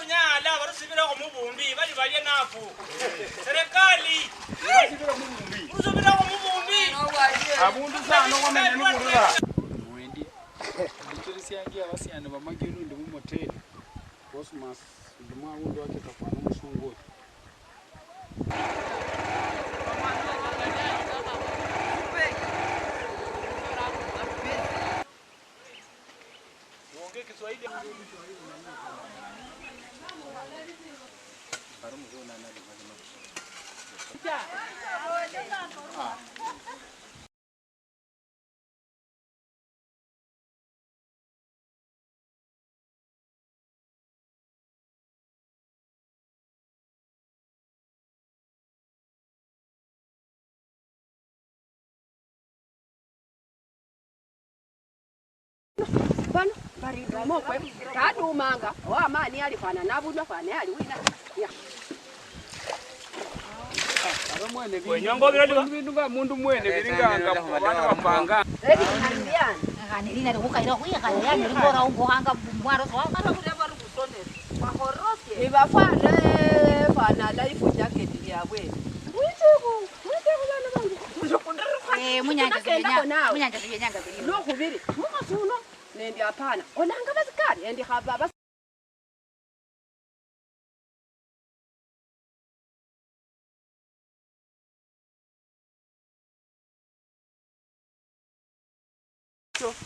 Bunyala barusubira ko mubumbi bali bali nafu serikali barusubira ko mubumbi abundu sano wamenya nikurura wendi ndichirisi yangi abasiana bamagenu ndi mu motel Cosmos ndimwa wundo wake kafana mushungu Kiswahili Bano bari domo kwe tadu manga wa mani alifana nabudwa fana ali wina ya abamwene binyango binduga mundu mwene biringanga bana bapanga kandian kanilina rukaira kuya kandian ngora ungohanga mwaro so mara kuri bari kusonera mahoroke ibafane fana life jacket yabwe munyanja zinyanga lo kubiri mukasuno nendi apana onanga bazikari endi khaba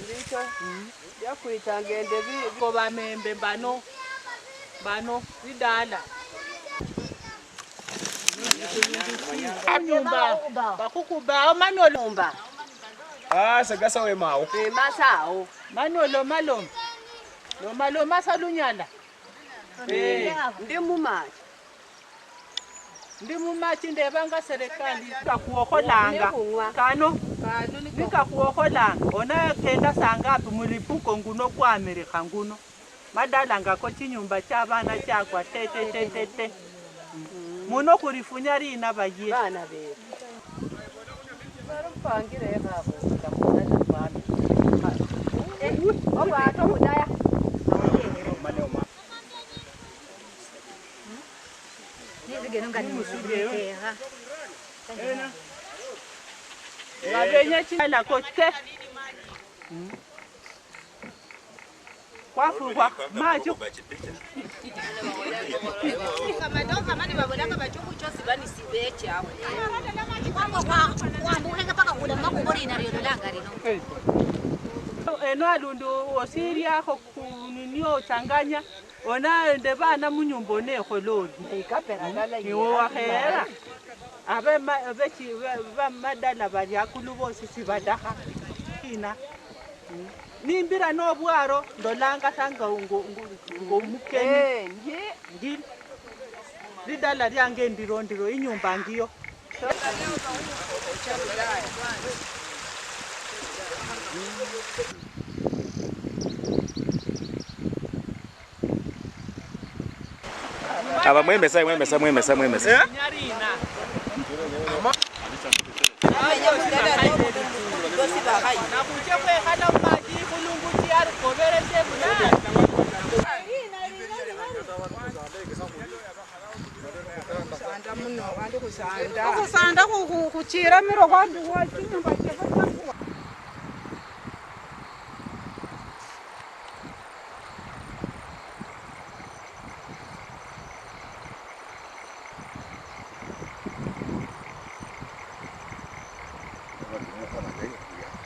ndicho yakuita ngende ko bamembe bano bidala nyumba bakukuba manolomba sagasa we mawo masao manolo malo masalunyala ndimumachi ndebanga serikali kakuokolanga kano nikakuokolanga ona kenda sangapi mulipuko nguno kwa Amerika nguno madalanga ko chinyumba cha bana chakwa tete muno kurifunya rina baye bana be barupangire babo ndakona bana oba to kudaya nizige ngani musubira ngabenya chila kote kwafurwa macho kama mani babonaka bachuku chose bani sibeche hapo kwa mbona paka kula makubori na rio dolanga rino eno alundu osiria ko kunio changanya ona ende bana munyumba ne kholodi ikapera ngala iwo wahera abe bechi ba madala bali akulubo sisi badaha ina nimbira no bwaro ndolanga sanga ngomukeni ngi lidala lyange ndiro inyumba ngiyo aba mwemesa nyarina na kuchekwe kana maji kulungu tiari kobere tebuna kusanda kuchira miro kwandu wa chinyumba chekwa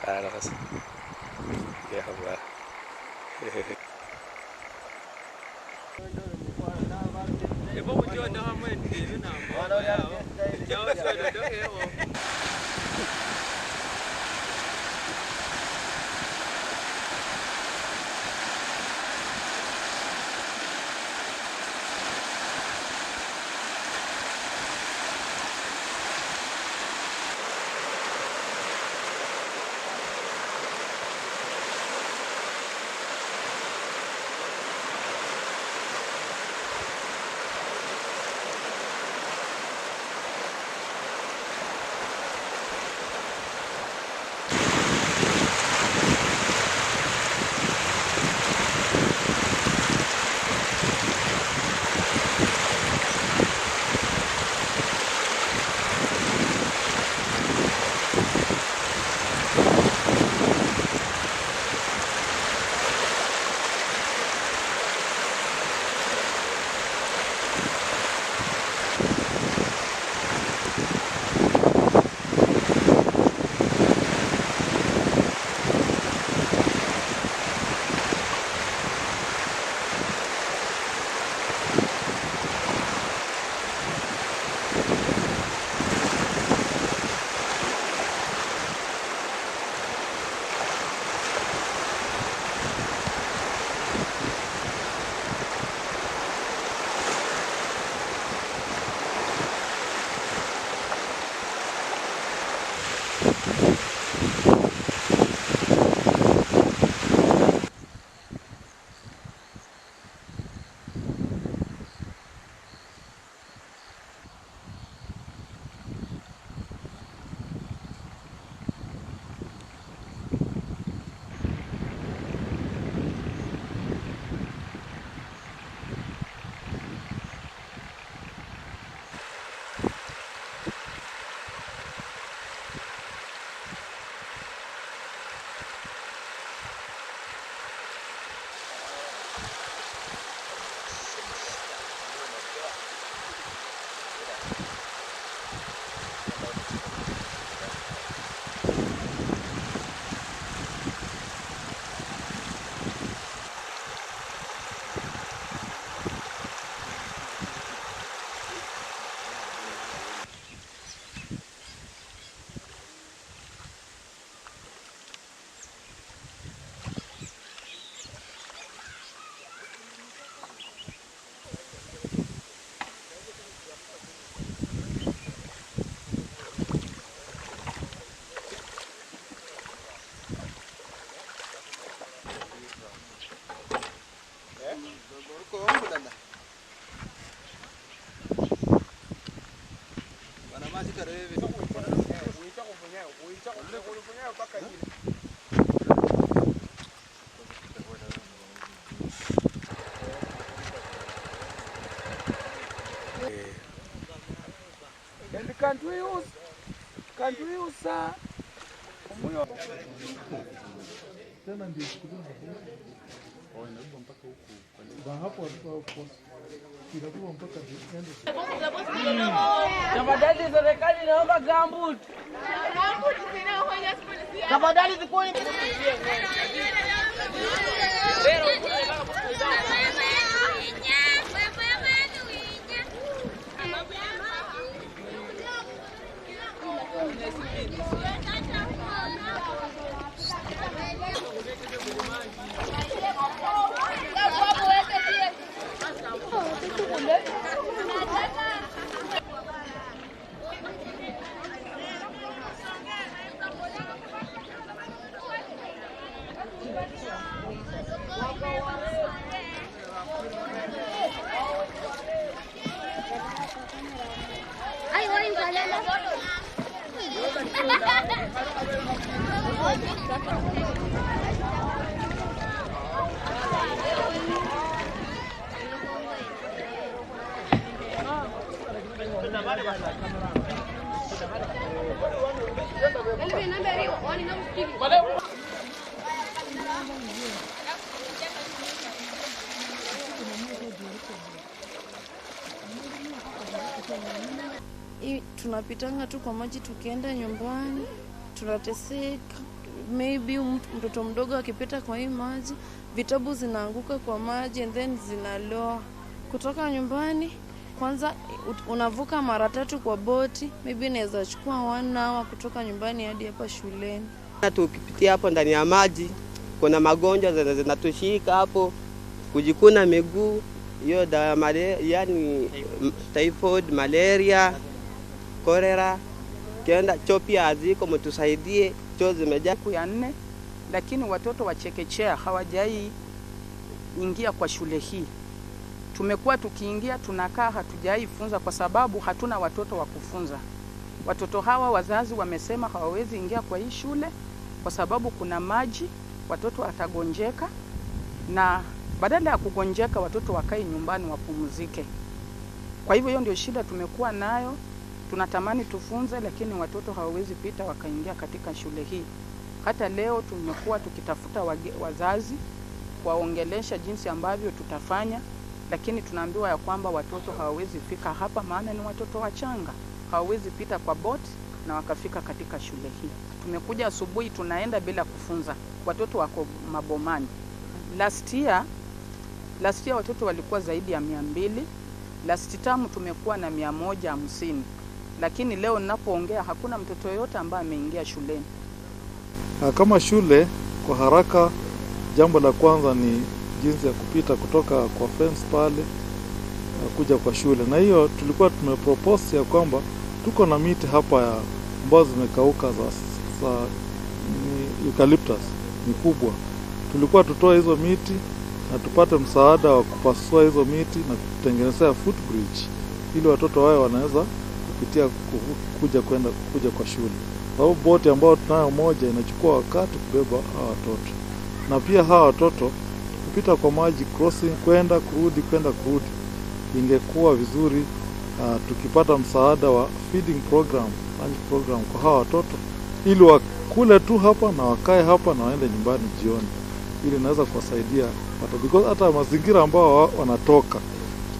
خلاص يا حبا Ebo ujo na hamen dinu na mo ya o. Jawa so do e o. And can't we use tafadhali serikali naomba gambut. Tafadhali zikuoni tunapitanga tu kwa maji tukienda nyumbani, tunateseka. Maybe mtoto mdogo akipita kwa hii maji, vitabu zinaanguka kwa maji and then zinaloa. Kutoka nyumbani, kwanza unavuka mara 3 kwa boti, maybe inaweza chukua 1 hour kutoka nyumbani hadi hapa shuleni. Tukipitia hapo ndani ya maji, kuna magonjwa zinatushika hapo, kujikuna miguu, hiyo yani typhoid, malaria, cholera. Kienda chopia aziko mtusaidie, choo zimejaa. Siku ya 4, lakini watoto wa chekechea hawajai ingia kwa shule hii. Tumekuwa tukiingia tunakaa, hatujai funza kwa sababu hatuna watoto wa kufunza. Watoto hawa wazazi wamesema hawawezi ingia kwa hii shule kwa sababu kuna maji, watoto watagonjeka, na badala ya kugonjeka watoto wakae nyumbani wapumzike. Kwa hivyo hiyo ndio shida tumekuwa nayo. Tunatamani tufunze, lakini watoto hawawezi pita wakaingia katika shule hii. Hata leo tumekuwa tukitafuta wazazi waongelesha jinsi ambavyo tutafanya, lakini tunaambiwa ya kwamba watoto hawawezi fika hapa maana ni watoto wachanga. Hawawezi pita kwa boti na wakafika katika shule hii. Tumekuja asubuhi tunaenda bila kufunza. Watoto wako mabomani. Last year watoto walikuwa zaidi ya 200. Last term tumekuwa na 150. Lakini leo ninapoongea hakuna mtoto yote ambaye ameingia shuleni. Kama shule, kwa haraka, jambo la kwanza ni jinsi ya kupita kutoka kwa fence pale kuja kwa shule. Na hiyo tulikuwa tumepropose ya kwamba tuko na miti hapa ya ambazo zimekauka za eucalyptus ni kubwa. Tulikuwa tutoe hizo miti na tupate msaada wa kupasua hizo miti na kutengenezea footbridge ili watoto wao wanaweza kupitia kuja kwa shule. Sababu boti ambayo tunayo moja inachukua wakati kubeba hawa watoto. Na pia hawa watoto kupita kwa maji crossing kwenda kurudi. Ingekuwa vizuri tukipata msaada wa feeding program kwa hawa watoto ili wakule tu hapa na wakae hapa na waende nyumbani jioni. Ili naweza kuwasaidia watoto because hata mazingira ambao wanatoka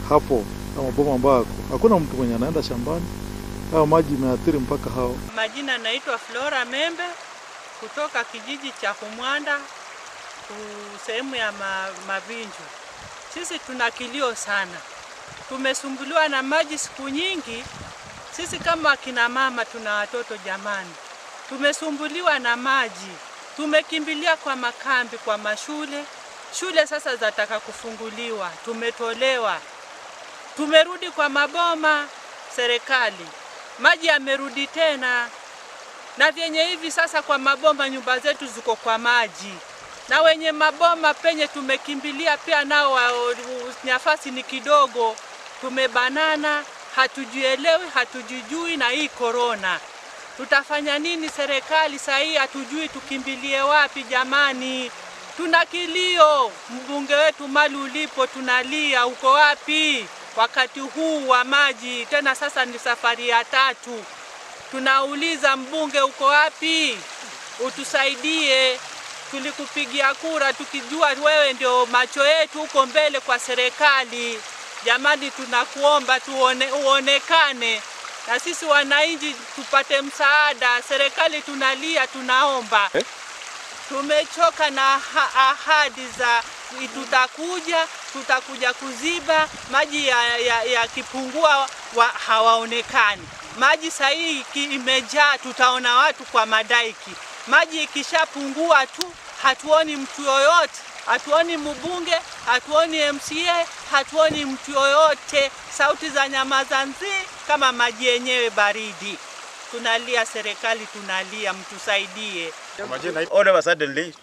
hapo kama boma ambao hakuna mtu mwenye anaenda shambani. Hao maji imeathiri mpaka hao. Majina naitwa Flora Membe kutoka kijiji cha Kumwanda sehemu ya Mavinju. Sisi tuna kilio sana. Tumesumbuliwa na maji siku nyingi. Sisi kama kina mama tuna watoto jamani. Tumesumbuliwa na maji. Tumekimbilia kwa makambi, kwa mashule. Shule sasa zataka kufunguliwa. Tumetolewa. Tumerudi kwa maboma serikali. Maji yamerudi tena. Na vyenye hivi sasa kwa mabomba nyumba zetu ziko kwa maji. na wenye maboma penye tumekimbilia pia nao nafasi ni kidogo, tumebanana, hatujielewi, hatujijui na hii corona. Tutafanya nini serikali saa hii? Hatujui tukimbilie wapi jamani. Tuna kilio, mbunge wetu mali ulipo tunalia, uko wapi? Wakati huu wa maji, tena sasa ni safari ya 3. Tunauliza mbunge uko wapi? Utusaidie. Tulikupigia kura tukijua wewe ndio macho yetu uko mbele kwa serikali. Jamani, tunakuomba uonekane na sisi wananchi tupate msaada. Serikali tunalia, tunaomba. Tumechoka na ahadi za tutakuja kuziba maji yakipungua hawaonekani. Maji sahihi imejaa, tutaona watu kwa madaiki. Maji ikishapungua tu hatuoni mtu yoyote, hatuoni mbunge, hatuoni MCA, hatuoni mtu yoyote. Sauti za nyamaza nzi kama maji yenyewe baridi. Tunalia serikali, tunalia, mtusaidie. All of a sudden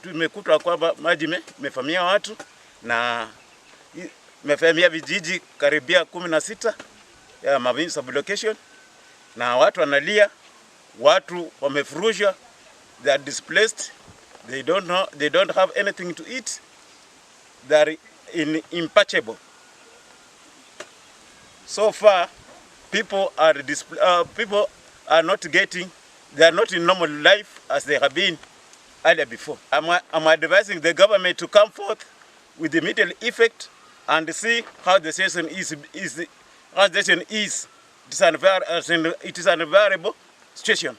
tumekuta kwamba maji imefamia watu na imefamia vijiji karibia 16 ya Mavinji sublocation, na watu wanalia, watu wamefurushwa, they are displaced, they don't have anything to eat, they are impatchable. So far people are not getting, they are not in normal life as they have been earlier before. I'm advising the government to come forth with immediate effect and see how the situation is. It is an unbearable situation.